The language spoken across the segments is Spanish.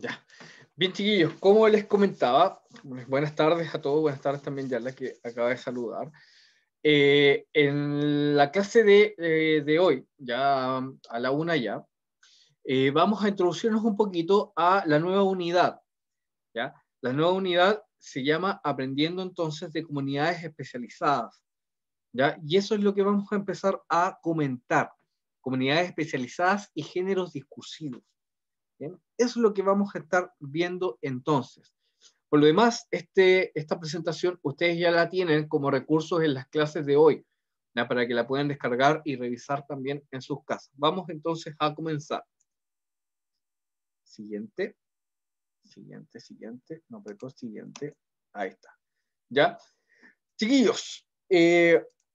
Ya. Bien, chiquillos, como les comentaba, buenas tardes a todos, buenas tardes también ya la que acaba de saludar. En la clase de hoy, ya a la una ya, vamos a introducirnos un poquito a la nueva unidad, ¿ya? La nueva unidad se llama Aprendiendo entonces de comunidades especializadas, ¿ya? Y eso es lo que vamos a empezar a comentar, comunidades especializadas y géneros discursivos. ¿Bien? Eso es lo que vamos a estar viendo entonces. Por lo demás, esta presentación ustedes ya la tienen como recursos en las clases de hoy, ¿ya? Para que la puedan descargar y revisar también en sus casas. Vamos entonces a comenzar. Siguiente, no, pero siguiente, ahí está. ¿Ya? Chiquillos,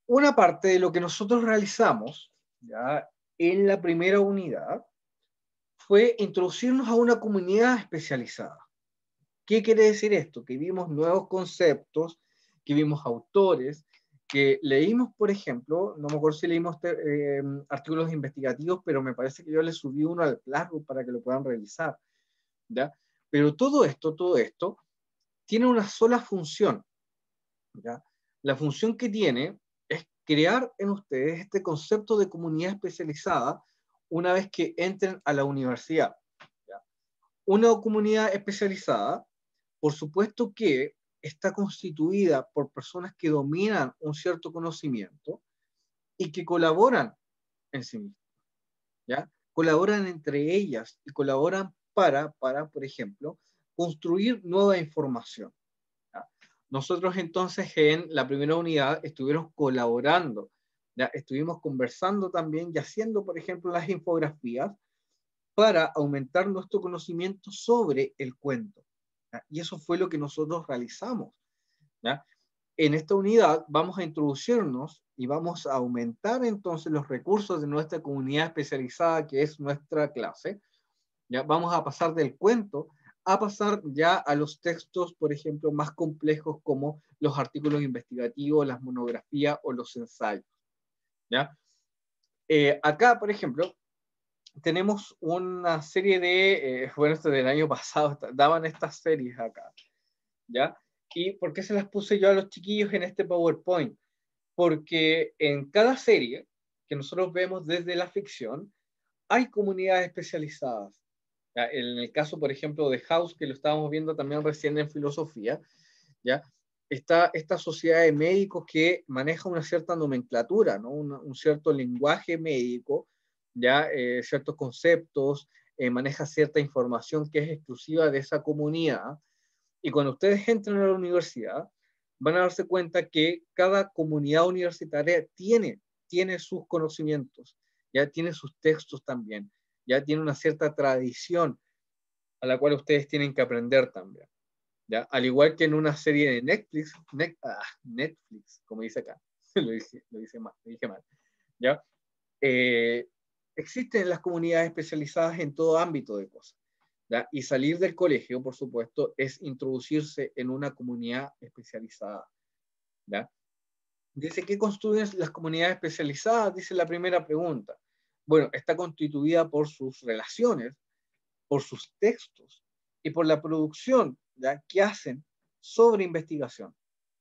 una parte de lo que nosotros realizamos, ¿ya? En la primera unidad fue introducirnos a una comunidad especializada. ¿Qué quiere decir esto? Que vimos nuevos conceptos, que vimos autores, que leímos, por ejemplo, no me acuerdo si leímos artículos investigativos, pero me parece que yo les subí uno al Classroom para que lo puedan revisar, ¿ya? Pero todo esto tiene una sola función, ¿ya? La función que tiene es crear en ustedes este concepto de comunidad especializada una vez que entren a la universidad, ¿ya? Una comunidad especializada, por supuesto que está constituida por personas que dominan un cierto conocimiento y que colaboran en sí mismas, ¿ya? Colaboran entre ellas y colaboran por ejemplo, construir nueva información, ¿ya? Nosotros entonces en la primera unidad estuvimos colaborando, ¿ya? Estuvimos conversando también y haciendo, por ejemplo, las infografías para aumentar nuestro conocimiento sobre el cuento, ¿ya? Y eso fue lo que nosotros realizamos, ¿ya? En esta unidad vamos a introducirnos y vamos a aumentar entonces los recursos de nuestra comunidad especializada, que es nuestra clase. ¿Ya? Vamos a pasar del cuento a pasar ya a los textos, por ejemplo, más complejos como los artículos investigativos, las monografías o los ensayos, ¿ya? Acá, por ejemplo, tenemos una serie de, bueno, esto del año pasado, daban estas series acá, ¿ya? ¿Y por qué se las puse yo a los chiquillos en este PowerPoint? Porque en cada serie que nosotros vemos desde la ficción, hay comunidades especializadas. ¿Ya? En el caso, por ejemplo, de House, que lo estábamos viendo también recién en filosofía, ¿ya? Está esta sociedad de médicos que maneja una cierta nomenclatura, ¿no? Un cierto lenguaje médico, ¿ya? Ciertos conceptos, maneja cierta información que es exclusiva de esa comunidad. Y cuando ustedes entran a la universidad, van a darse cuenta que cada comunidad universitaria tiene sus conocimientos, ya tiene sus textos también, ya tiene una cierta tradición a la cual ustedes tienen que aprender también, ¿ya? Al igual que en una serie de Netflix, como dice acá, lo dije mal, ¿ya? Eh, Existen las comunidades especializadas en todo ámbito de cosas, ¿ya? Y salir del colegio, por supuesto, es introducirse en una comunidad especializada, ¿ya? Dice, ¿qué construyen las comunidades especializadas? Dice la primera pregunta. Bueno, está constituida por sus relaciones, por sus textos y por la producción, ¿ya? Que hacen sobre investigación,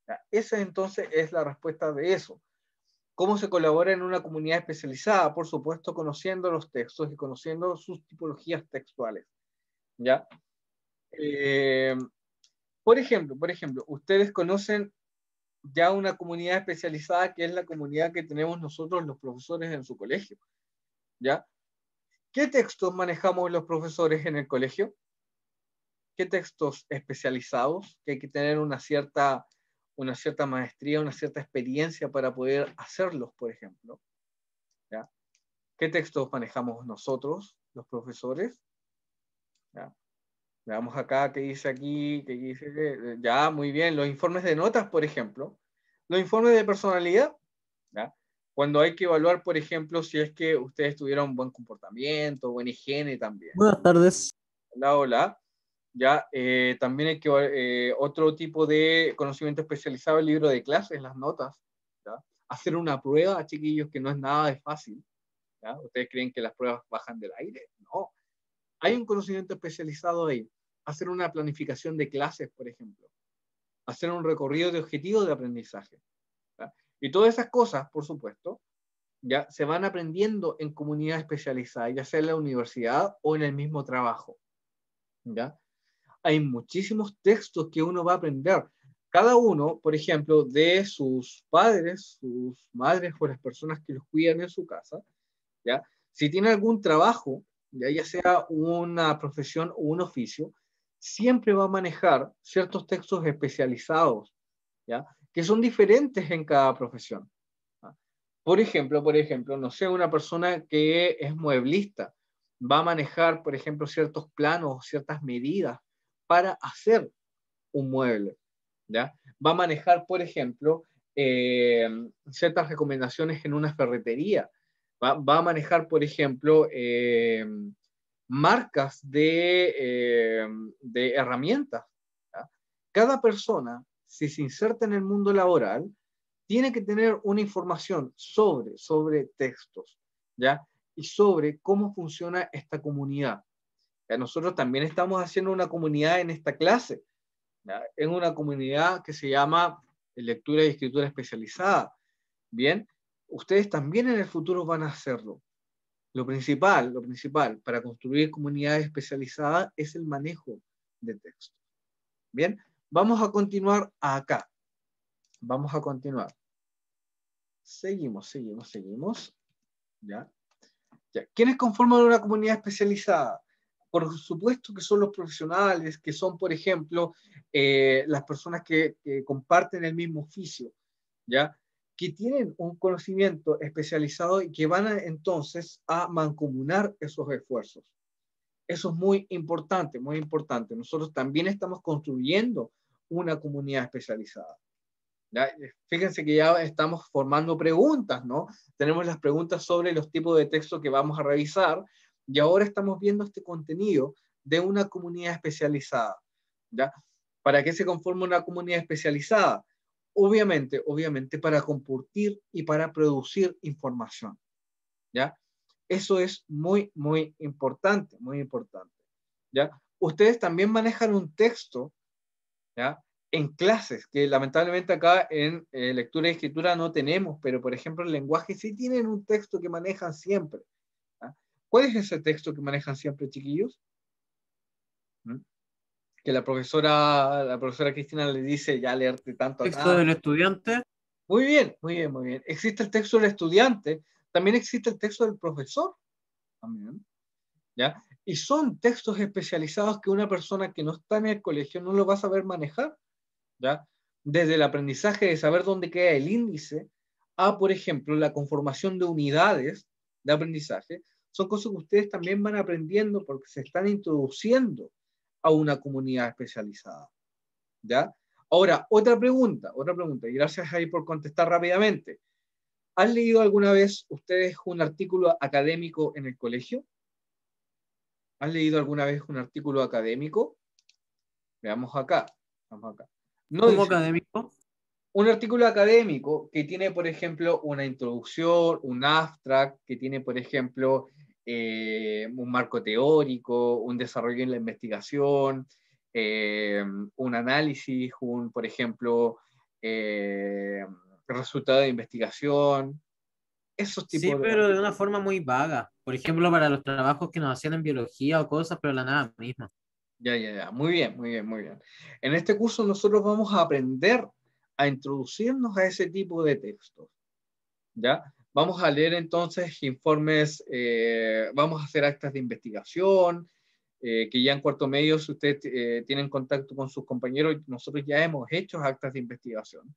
¿ya? Esa entonces es la respuesta de eso. ¿Cómo se colabora en una comunidad especializada? Por supuesto, conociendo los textos y conociendo sus tipologías textuales, ¿ya? Eh, por ejemplo, ustedes conocen ya una comunidad especializada que es la comunidad que tenemos nosotros los profesores en su colegio, ¿ya? ¿Qué textos manejamos los profesores en el colegio? ¿Qué textos especializados? Que hay que tener una cierta maestría, una cierta experiencia para poder hacerlos, por ejemplo, ¿ya? ¿Qué textos manejamos nosotros, los profesores? ¿Ya? Veamos acá qué dice aquí, qué dice, ya, muy bien, los informes de notas, por ejemplo, los informes de personalidad, ¿ya? Cuando hay que evaluar, por ejemplo, si es que ustedes tuvieron buen comportamiento, buena higiene también. Buenas tardes. Hola, hola. Ya, también hay que otro tipo de conocimiento especializado, el libro de clases, las notas, ¿ya? Hacer una prueba, chiquillos, que no es nada de fácil, ¿ya? ¿Ustedes creen que las pruebas bajan del aire? No. hay un conocimiento especializado ahí. Hacer una planificación de clases, por ejemplo. Hacer un recorrido de objetivos de aprendizaje. ¿Ya? Y todas esas cosas, por supuesto, ya se van aprendiendo en comunidad especializada, ya sea en la universidad o en el mismo trabajo. ¿Ya? Hay muchísimos textos que uno va a aprender. Cada uno, por ejemplo, de sus padres, sus madres o las personas que los cuidan en su casa, ¿ya? Si tiene algún trabajo, ya sea una profesión o un oficio, siempre va a manejar ciertos textos especializados, ¿ya? Que son diferentes en cada profesión. ¿Ya? Por ejemplo, no sé, una persona que es mueblista va a manejar, por ejemplo, ciertos planos, ciertas medidas para hacer un mueble, ¿ya? Va a manejar, por ejemplo, ciertas recomendaciones en una ferretería. Va a manejar, por ejemplo, marcas de herramientas. ¿Ya? Cada persona, si se inserta en el mundo laboral, tiene que tener una información sobre textos, ¿ya? Y sobre cómo funciona esta comunidad. ¿Ya? Nosotros también estamos haciendo una comunidad en esta clase, ¿ya? En una comunidad que se llama Lectura y Escritura Especializada. Bien, ustedes también en el futuro van a hacerlo. Lo principal para construir comunidades especializadas es el manejo de texto. Bien, vamos a continuar acá. Vamos a continuar. Seguimos. ¿Ya? Ya. ¿Quiénes conforman una comunidad especializada? Por supuesto que son los profesionales, que son, por ejemplo, las personas que comparten el mismo oficio, ¿ya? Que tienen un conocimiento especializado y que van entonces a mancomunar esos esfuerzos. Eso es muy importante, muy importante. Nosotros también estamos construyendo una comunidad especializada. ¿Ya? Fíjense que ya estamos formando preguntas, ¿no? Tenemos las preguntas sobre los tipos de texto que vamos a revisar y ahora estamos viendo este contenido de una comunidad especializada, ¿ya? ¿Para qué se conforma una comunidad especializada? Obviamente para compartir y para producir información, ¿ya? Eso es muy importante, ¿ya? Ustedes también manejan un texto, ¿ya? En clases, que lamentablemente acá en lectura y escritura no tenemos, pero por ejemplo en lenguaje sí tienen un texto que manejan siempre. ¿Ya? ¿Cuál es ese texto que manejan siempre, chiquillos? ¿Mm? Que la profesora Cristina le dice ya leerte tanto Texto acá. del estudiante. Muy bien. Existe el texto del estudiante, también existe el texto del profesor. También, ¿ya? Y son textos especializados que una persona que no está en el colegio no lo va a saber manejar, ¿ya? Desde el aprendizaje de saber dónde queda el índice a, por ejemplo, la conformación de unidades de aprendizaje, son cosas que ustedes también van aprendiendo porque se están introduciendo a una comunidad especializada, ¿ya? Ahora, otra pregunta, y gracias ahí por contestar rápidamente. ¿Han leído alguna vez ustedes un artículo académico en el colegio? ¿Han leído alguna vez un artículo académico? Veamos acá, vamos acá. No Como dice, académico. un artículo académico que tiene, por ejemplo, una introducción, un abstract, que tiene, por ejemplo, un marco teórico, un desarrollo en la investigación, un análisis, por ejemplo, resultado de investigación, esos Sí, tipos de pero de una artículos. forma muy vaga. Por ejemplo, para los trabajos que nos hacían en biología o cosas, pero la nada misma. Ya. Muy bien. En este curso nosotros vamos a aprender a introducirnos a ese tipo de textos. ¿Ya? Vamos a leer entonces informes, vamos a hacer actas de investigación, que ya en cuarto medio, si ustedes tienen contacto con sus compañeros, nosotros ya hemos hecho actas de investigación,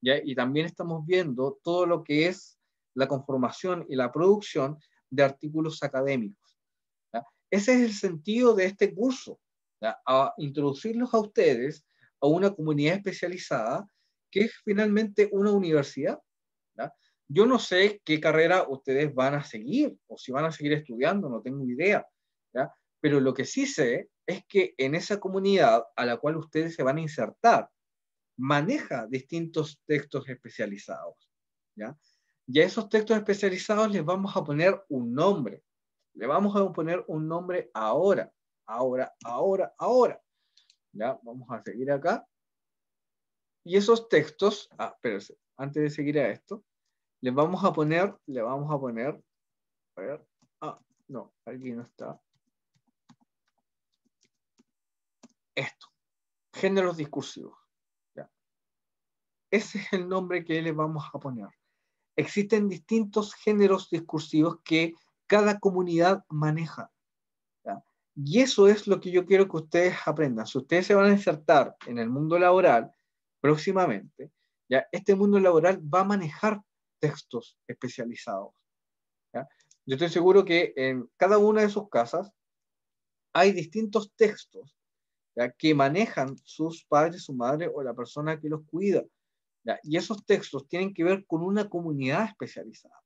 ¿ya? Y también estamos viendo todo lo que es la conformación y la producción de artículos académicos, ¿ya? Ese es el sentido de este curso, ¿ya? A introducirlos a ustedes a una comunidad especializada que es finalmente una universidad, ¿ya? Yo no sé qué carrera ustedes van a seguir o si van a seguir estudiando, no tengo idea, ¿ya? Pero lo que sí sé es que en esa comunidad a la cual ustedes se van a insertar, maneja distintos textos especializados, ¿ya? Y a esos textos especializados les vamos a poner un nombre, Le vamos a poner un nombre ahora. Ahora. Ya, vamos a seguir acá. Y esos textos, espérense, antes de seguir a esto, le vamos a poner, a ver, no, aquí no está. Esto, géneros discursivos. ¿Ya? Ese es el nombre que le vamos a poner. Existen distintos géneros discursivos que cada comunidad maneja. ¿Ya? Y eso es lo que yo quiero que ustedes aprendan. Si ustedes se van a insertar en el mundo laboral próximamente, ¿ya? Este mundo laboral va a manejar textos especializados. ¿Ya? Yo estoy seguro que en cada una de sus casas hay distintos textos, ¿ya? Que manejan sus padres, su madre o la persona que los cuida. ¿Ya? Y esos textos tienen que ver con una comunidad especializada.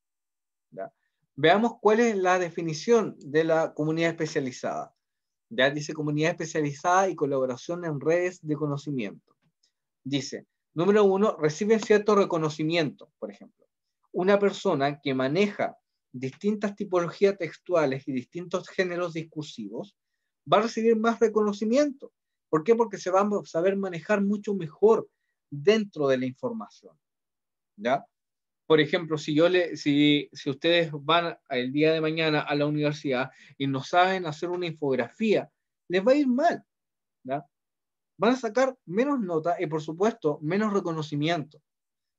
¿Ya? Veamos cuál es la definición de la comunidad especializada. Ya dice comunidad especializada y colaboración en redes de conocimiento. Dice, número 1, recibe cierto reconocimiento, por ejemplo. Una persona que maneja distintas tipologías textuales y distintos géneros discursivos va a recibir más reconocimiento. ¿Por qué? Porque se va a saber manejar mucho mejor dentro de la información. ¿Ya? Por ejemplo, si ustedes van el día de mañana a la universidad y no saben hacer una infografía, les va a ir mal. ¿Ya? Van a sacar menos nota y, por supuesto, menos reconocimiento.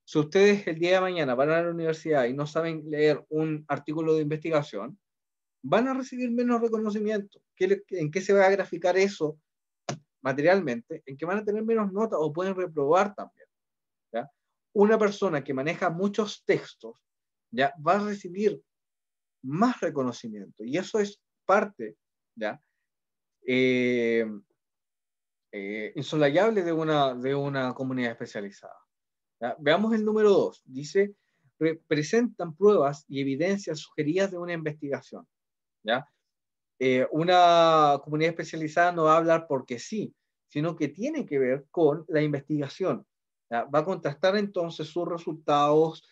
Si ustedes el día de mañana van a la universidad y no saben leer un artículo de investigación, van a recibir menos reconocimiento. ¿En qué se va a graficar eso materialmente? En que van a tener menos nota o pueden reprobar también. ¿Ya? Una persona que maneja muchos textos, ¿ya? Va a recibir más reconocimiento y eso es parte, ¿ya? Insolayable de una comunidad especializada. ¿Ya? Veamos el número 2. Dice, presentan pruebas y evidencias sugeridas de una investigación. ¿Ya? Una comunidad especializada no va a hablar porque sí, sino que tiene que ver con la investigación. ¿Ya? Va a contrastar entonces sus resultados,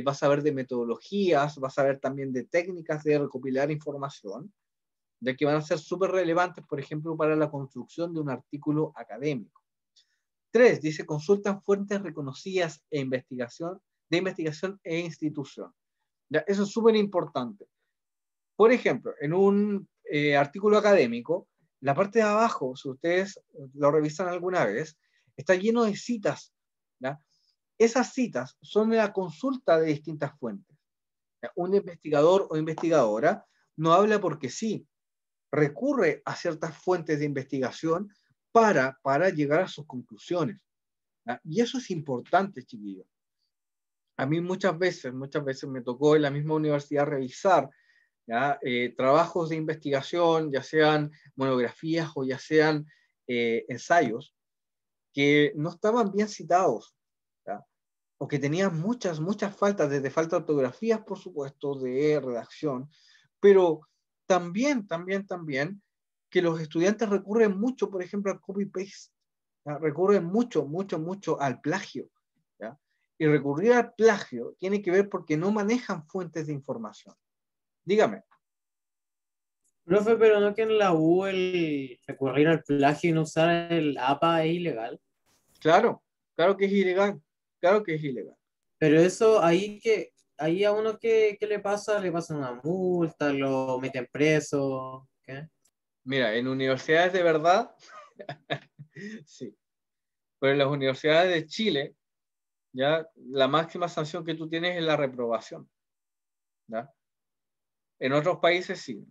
va a saber de metodologías, va a saber también de técnicas de recopilar información, ya que van a ser súper relevantes, por ejemplo, para la construcción de un artículo académico. 3, dice, consultan fuentes reconocidas de investigación e institución. ¿Ya? Eso es súper importante. Por ejemplo, en un artículo académico, la parte de abajo, si ustedes lo revisan alguna vez, está lleno de citas. ¿Ya? Esas citas son de la consulta de distintas fuentes. ¿Ya? Un investigador o investigadora no habla porque sí, recurre a ciertas fuentes de investigación para llegar a sus conclusiones. ¿Ya? Y eso es importante, chiquillos. A mí muchas veces me tocó en la misma universidad revisar, ¿ya? Trabajos de investigación, ya sean monografías o ya sean ensayos, que no estaban bien citados, ¿ya? O que tenían muchas faltas, desde falta de ortografías, por supuesto, de redacción, pero también que los estudiantes recurren mucho, por ejemplo, al copy-paste, recurren mucho al plagio. ¿Ya? Y recurrir al plagio tiene que ver porque no manejan fuentes de información. Dígame. Profe, pero no que en la U el recurrir al plagio y no usar el APA es ilegal. Claro que es ilegal. Claro que es ilegal. Pero eso ahí a uno ¿qué le pasa? ¿Le pasa una multa? ¿Lo meten preso? ¿Qué? Mira, en universidades de verdad, sí. Pero en las universidades de Chile, ya la máxima sanción que tú tienes es la reprobación. ¿Ya? En otros países sí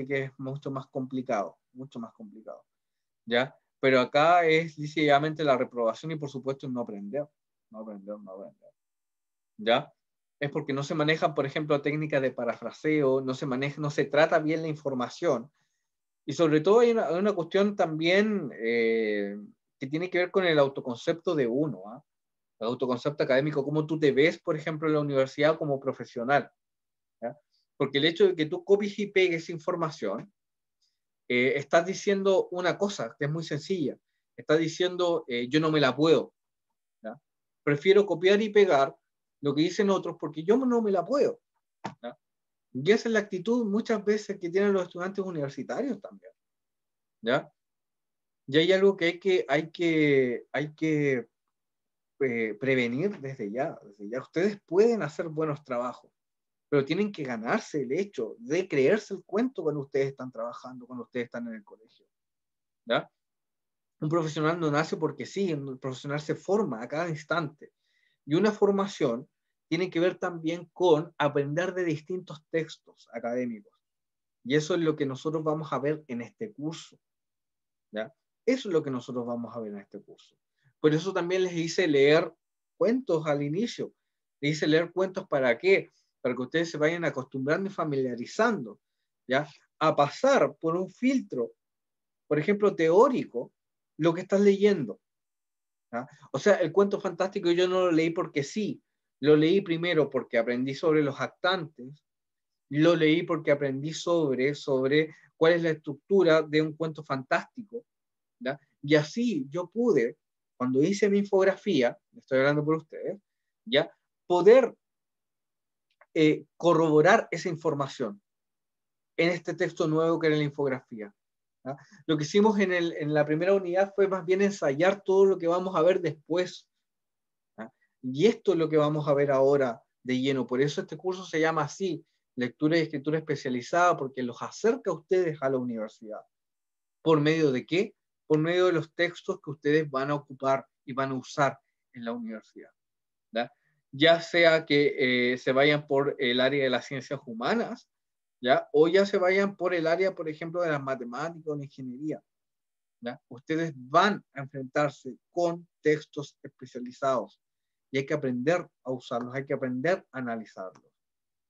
que es mucho más complicado, ¿ya? Pero acá es sencillamente la reprobación y por supuesto no aprender, ¿ya? Es porque no se manejan, por ejemplo, técnicas de parafraseo, no se trata bien la información y sobre todo hay una cuestión también que tiene que ver con el autoconcepto de uno, ¿eh? El autoconcepto académico, cómo tú te ves, por ejemplo, en la universidad como profesional, ¿ya? Porque el hecho de que tú copies y pegues información, estás diciendo una cosa que es muy sencilla. Estás diciendo, yo no me la puedo. ¿Ya? Prefiero copiar y pegar lo que dicen otros porque yo no me la puedo. ¿Ya? Y esa es la actitud muchas veces que tienen los estudiantes universitarios también, ¿ya? Y hay algo que hay que prevenir desde ya, desde ya. Ustedes pueden hacer buenos trabajos, pero tienen que ganarse el hecho de creerse el cuento cuando ustedes están trabajando, cuando ustedes están en el colegio, ¿ya? Un profesional no nace porque sí, un profesional se forma a cada instante. Y una formación tiene que ver también con aprender de distintos textos académicos. Y eso es lo que nosotros vamos a ver en este curso, ¿ya? Eso es lo que nosotros vamos a ver en este curso. Por eso también les hice leer cuentos al inicio. Les hice leer cuentos ¿para qué? Para que ustedes se vayan acostumbrando y familiarizando, ¿ya? A pasar por un filtro, por ejemplo, teórico, lo que estás leyendo, ¿ya? O sea, el cuento fantástico yo no lo leí porque sí, lo leí primero porque aprendí sobre los actantes, lo leí porque aprendí sobre cuál es la estructura de un cuento fantástico, ¿ya? Y así yo pude, cuando hice mi infografía, estoy hablando por ustedes, ¿ya? Poder corroborar esa información en este texto nuevo que era la infografía, ¿ya? Lo que hicimos en la primera unidad fue más bien ensayar todo lo que vamos a ver después, ¿ya? Y esto es lo que vamos a ver ahora de lleno. Por eso este curso se llama así, lectura y escritura especializada, porque los acerca a ustedes a la universidad. ¿Por medio de qué? Por medio de los textos que ustedes van a ocupar y van a usar en la universidad, ¿ya? Ya sea que se vayan por el área de las ciencias humanas, ¿ya? O ya se vayan por el área, por ejemplo, de las matemáticas o la ingeniería, ¿ya? Ustedes van a enfrentarse con textos especializados y hay que aprender a usarlos, hay que aprender a analizarlos,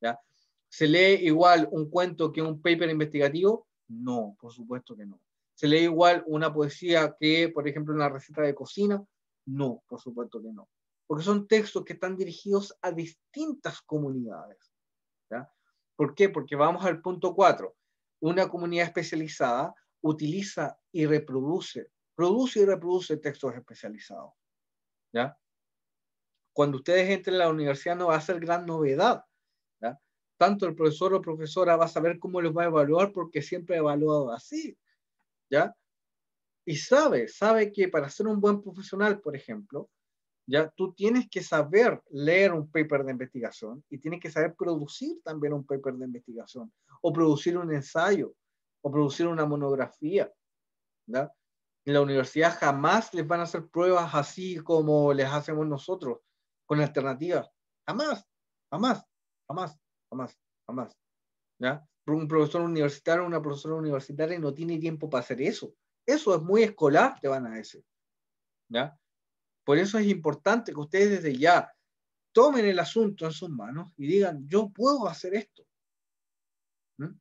¿ya? ¿Se lee igual un cuento que un paper investigativo? No, por supuesto que no. ¿Se lee igual una poesía que, por ejemplo, una receta de cocina? No, por supuesto que no. Porque son textos que están dirigidos a distintas comunidades, ¿ya? ¿Por qué? Porque vamos al punto 4. Una comunidad especializada utiliza y produce y reproduce textos especializados, ¿ya? Cuando ustedes entren a la universidad no va a ser gran novedad, ¿ya? Tanto el profesor o profesora va a saber cómo los va a evaluar porque siempre ha evaluado así, ¿ya? Y sabe que para ser un buen profesional, por ejemplo, ya tú tienes que saber leer un paper de investigación y tienes que saber producir también un paper de investigación o producir un ensayo o producir una monografía, ¿ya? En la universidad jamás les van a hacer pruebas así como les hacemos nosotros, con alternativas. Jamás, jamás, jamás, jamás, jamás, ¿ya? Un profesor universitario, una profesora universitaria no tiene tiempo para hacer eso. Eso es muy escolar, te van a decir, ¿ya? Por eso es importante que ustedes desde ya tomen el asunto en sus manos y digan, yo puedo hacer esto. ¿Mm?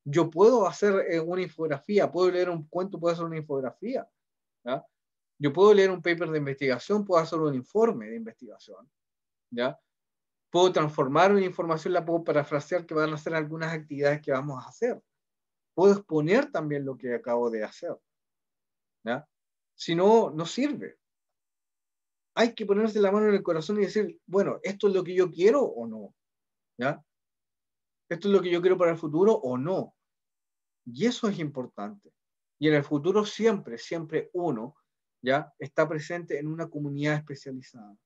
Yo puedo hacer una infografía, puedo leer un cuento, puedo hacer una infografía, ¿ya? Yo puedo leer un paper de investigación, puedo hacer un informe de investigación, ¿ya? Puedo transformar una información, la puedo parafrasear, que van a ser algunas actividades que vamos a hacer. Puedo exponer también lo que acabo de hacer, ¿ya? Si no, no sirve. Hay que ponerse la mano en el corazón y decir, bueno, ¿esto es lo que yo quiero o no? ¿Ya? ¿Esto es lo que yo quiero para el futuro o no? Y eso es importante. Y en el futuro siempre, siempre uno ya está presente en una comunidad especializada.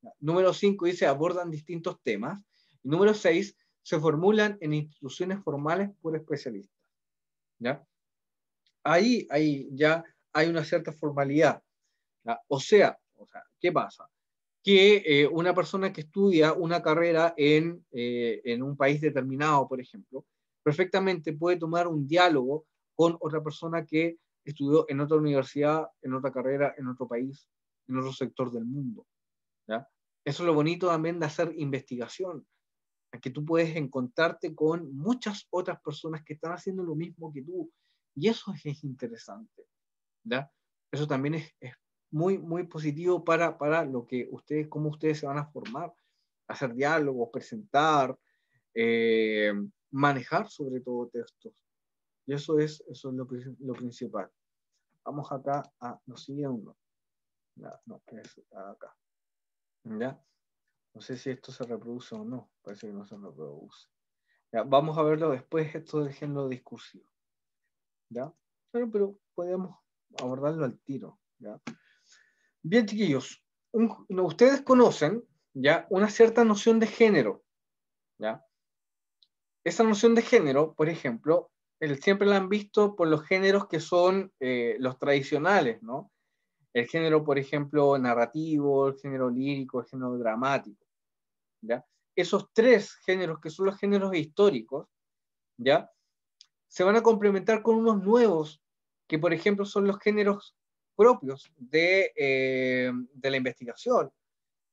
¿Ya? Número 5 dice, abordan distintos temas. Y número 6, se formulan en instituciones formales por especialistas. ¿Ya? Ahí ya hay una cierta formalidad. ¿Ya? O sea, ¿qué pasa? Que una persona que estudia una carrera en un país determinado, por ejemplo, perfectamente puede tomar un diálogo con otra persona que estudió en otra universidad, en otra carrera, en otro país, en otro sector del mundo, ¿ya? Eso es lo bonito también de hacer investigación, que tú puedes encontrarte con muchas otras personas que están haciendo lo mismo que tú, y eso es interesante, ¿ya? Eso también es muy, muy positivo para lo que ustedes, cómo ustedes se van a formar, hacer diálogos, presentar, eh, manejar sobre todo textos. Y eso es lo principal. Vamos acá a, nos sigue uno. Ya, no, es acá. ¿Ya? No sé si esto se reproduce o no. Parece que no se reproduce. ¿Ya? Vamos a verlo después, esto del género discursivo. ¿Ya? Bueno, pero podemos abordarlo al tiro. ¿Ya? Bien, chiquillos, ustedes conocen ya una cierta noción de género. ¿Ya? Esa noción de género, por ejemplo, siempre la han visto por los géneros que son los tradicionales, ¿no? El género, por ejemplo, narrativo, el género lírico, el género dramático. ¿Ya? Esos tres géneros que son los géneros históricos, ¿ya? Se van a complementar con unos nuevos, que por ejemplo son los géneros propios de la investigación,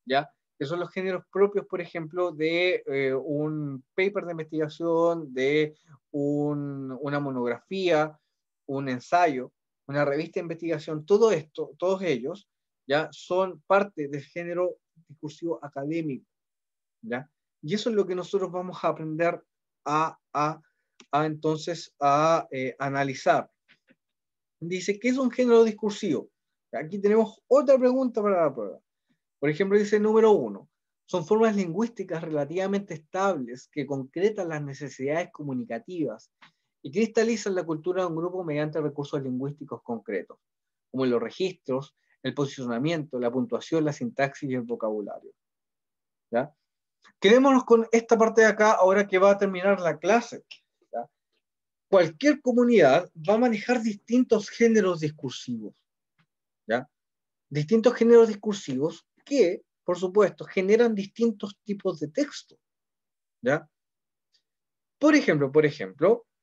¿ya? Que son los géneros propios, por ejemplo, de un paper de investigación, de una monografía, un ensayo, una revista de investigación, todo esto, todos ellos, ¿ya? Son parte del género discursivo académico, ¿ya? Y eso es lo que nosotros vamos a aprender entonces a analizar. Dice, ¿qué es un género discursivo? Aquí tenemos otra pregunta para la prueba. Por ejemplo, dice número 1. Son formas lingüísticas relativamente estables que concretan las necesidades comunicativas y cristalizan la cultura de un grupo mediante recursos lingüísticos concretos, como los registros, el posicionamiento, la puntuación, la sintaxis y el vocabulario. ¿Ya? Quedémonos con esta parte de acá ahora que va a terminar la clase. ¿Ya? Cualquier comunidad va a manejar distintos géneros discursivos. ¿Ya? Distintos géneros discursivos que, por supuesto, generan distintos tipos de texto. ¿Ya? Por ejemplo,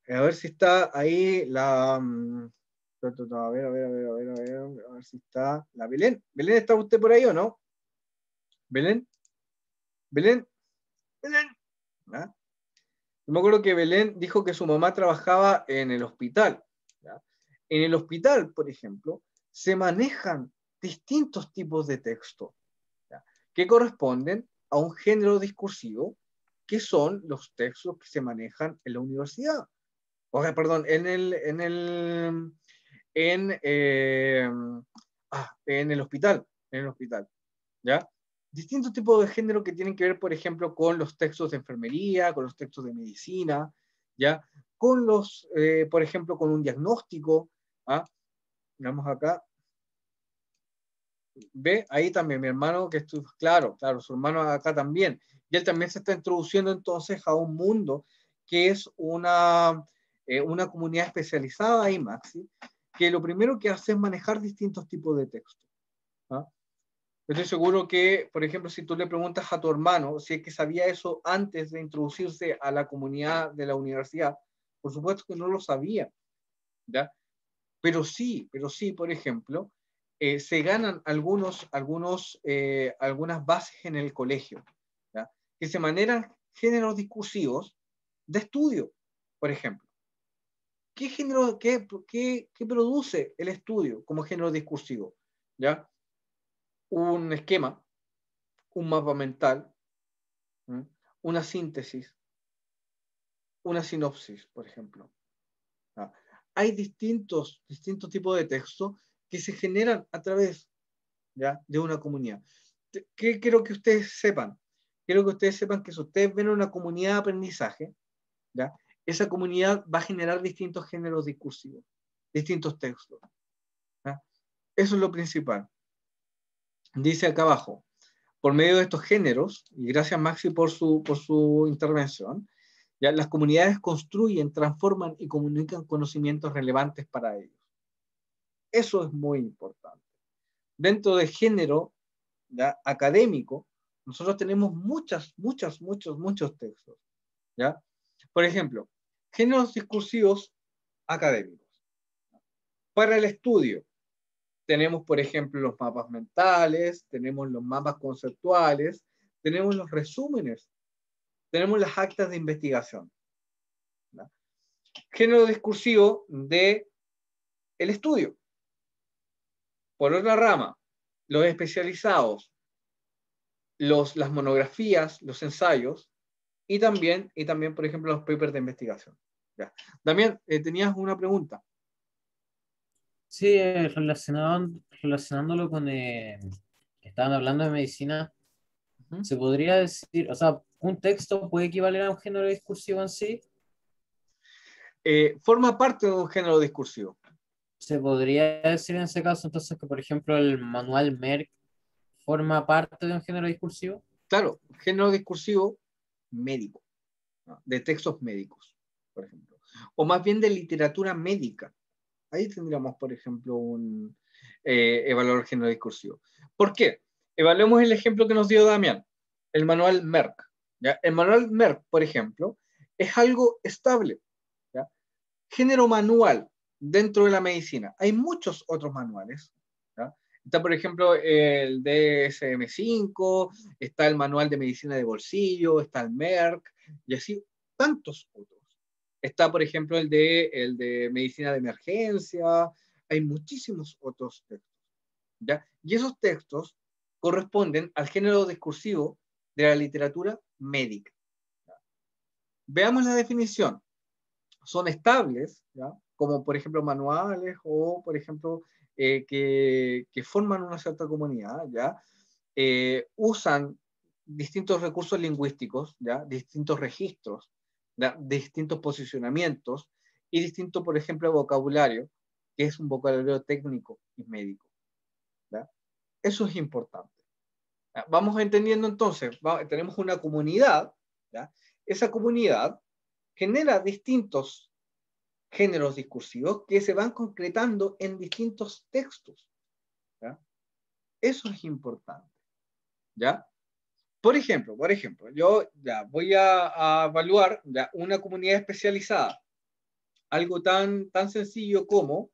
a ver si está ahí la... A ver, a ver si está la Belén. ¿Belén está usted por ahí o no? ¿Belén? ¿Belén? ¿Belén? ¿Ah? Yo me acuerdo que Belén dijo que su mamá trabajaba en el hospital. ¿Ya? En el hospital, por ejemplo, se manejan distintos tipos de texto, ¿ya? Que corresponden a un género discursivo que son los textos que se manejan en la universidad. O sea, perdón, en el hospital, ¿ya? Distintos tipos de género que tienen que ver, por ejemplo, con los textos de enfermería, con los textos de medicina, ¿ya? Con por ejemplo, con un diagnóstico, ¿ah? Vamos acá, ve, ahí también mi hermano, claro, su hermano acá también, y él también se está introduciendo entonces a un mundo que es una comunidad especializada ahí, Maxi, que lo primero que hace es manejar distintos tipos de textos. ¿Ah? Estoy seguro que, por ejemplo, si tú le preguntas a tu hermano si es que sabía eso antes de introducirse a la comunidad de la universidad, por supuesto que no lo sabía, ¿ya? Pero sí, por ejemplo, se ganan algunas bases en el colegio, ¿ya? Que se manejan géneros discursivos de estudio, por ejemplo. ¿Qué género, qué produce el estudio como género discursivo? ¿Ya? Un esquema, un mapa mental, ¿m? Una síntesis, una sinopsis, por ejemplo. ¿Ya? Hay distintos tipos de texto que se generan a través, ¿ya?, de una comunidad. ¿Qué quiero que ustedes sepan? Quiero que ustedes sepan que si ustedes ven una comunidad de aprendizaje, ¿ya?, esa comunidad va a generar distintos géneros discursivos, distintos textos. ¿Ya? Eso es lo principal. Dice acá abajo, por medio de estos géneros, y gracias Maxi por su intervención, ¿ya?, las comunidades construyen, transforman y comunican conocimientos relevantes para ellos. Eso es muy importante. Dentro del género, ¿ya?, académico, nosotros tenemos muchos textos. ¿Ya? Por ejemplo, géneros discursivos académicos. Para el estudio, tenemos, por ejemplo, los mapas mentales, tenemos los mapas conceptuales, tenemos los resúmenes, tenemos las actas de investigación. ¿Ya? Género discursivo de el estudio. Por otra rama, los especializados, las monografías, los ensayos y también, por ejemplo, los papers de investigación. ¿Ya? Damián, tenías una pregunta. Sí, relacionándolo con que estaban hablando de medicina, Uh-huh. se podría decir, o sea, ¿Un texto puede equivaler a un género discursivo en sí? Forma parte de un género discursivo. Se podría decir en ese caso entonces que, por ejemplo, el manual Merck forma parte de un género discursivo. Claro, género discursivo médico, ¿no? De textos médicos, por ejemplo. O más bien de literatura médica. Ahí tendríamos, por ejemplo, un evaluador género discursivo. ¿Por qué? Evaluemos el ejemplo que nos dio Damián, el manual Merck. ¿Ya? El manual Merck, por ejemplo, es algo estable. ¿Ya? Género manual dentro de la medicina. Hay muchos otros manuales. ¿Ya? Está, por ejemplo, el DSM-5, está el manual de medicina de bolsillo, está el Merck, y así tantos otros. Está, por ejemplo, el de medicina de emergencia. Hay muchísimos otros textos. ¿Ya? Y esos textos corresponden al género discursivo de la literatura médica. ¿Ya? Veamos la definición. Son estables, ¿ya? Como por ejemplo manuales o por ejemplo que forman una cierta comunidad, ¿ya? Usan distintos recursos lingüísticos, ¿ya? Distintos registros, ¿ya? Distintos posicionamientos y distinto, por ejemplo, vocabulario, que es un vocabulario técnico y médico. ¿Ya? Eso es importante. ¿Ya? Vamos entendiendo entonces, tenemos una comunidad, ¿ya? Esa comunidad genera distintos géneros discursivos que se van concretando en distintos textos. ¿Ya? Eso es importante. ¿Ya? Por ejemplo, yo ya voy a evaluar ya una comunidad especializada. Algo tan sencillo como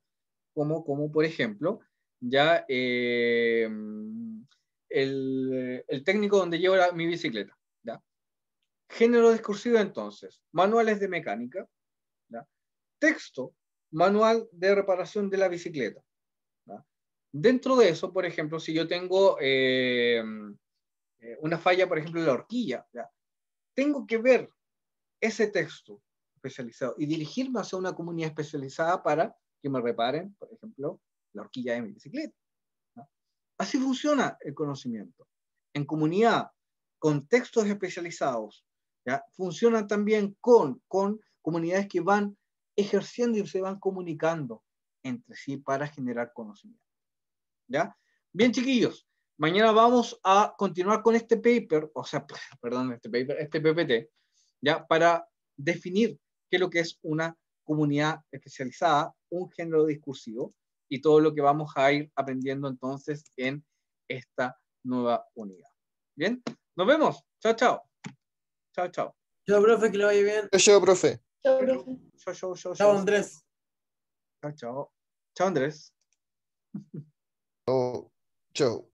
por ejemplo, ya el técnico donde llevo mi bicicleta. ¿Ya? Género discursivo entonces, manuales de mecánica, ¿ya? Texto, manual de reparación de la bicicleta. ¿Ya? Dentro de eso, por ejemplo, si yo tengo una falla, por ejemplo, en la horquilla, ¿ya? Tengo que ver ese texto especializado y dirigirme hacia una comunidad especializada para que me reparen, por ejemplo, la horquilla de mi bicicleta. ¿Ya? Así funciona el conocimiento. En comunidad, con textos especializados, ¿ya? Funcionan también con comunidades que van ejerciendo y se van comunicando entre sí para generar conocimiento. ¿Ya? Bien, chiquillos, mañana vamos a continuar con este paper, o sea, perdón, este PPT, ¿ya? Para definir qué es lo que es una comunidad especializada, un género discursivo y todo lo que vamos a ir aprendiendo entonces en esta nueva unidad. Bien, nos vemos. Chao, chao. Chao, chao. Chao, profe, que le vaya bien. Yo, profe. Chao, profe. Chao, chao, chao, Chao, chao. Andrés. Chao, chao. Chao, Andrés. Oh, chao.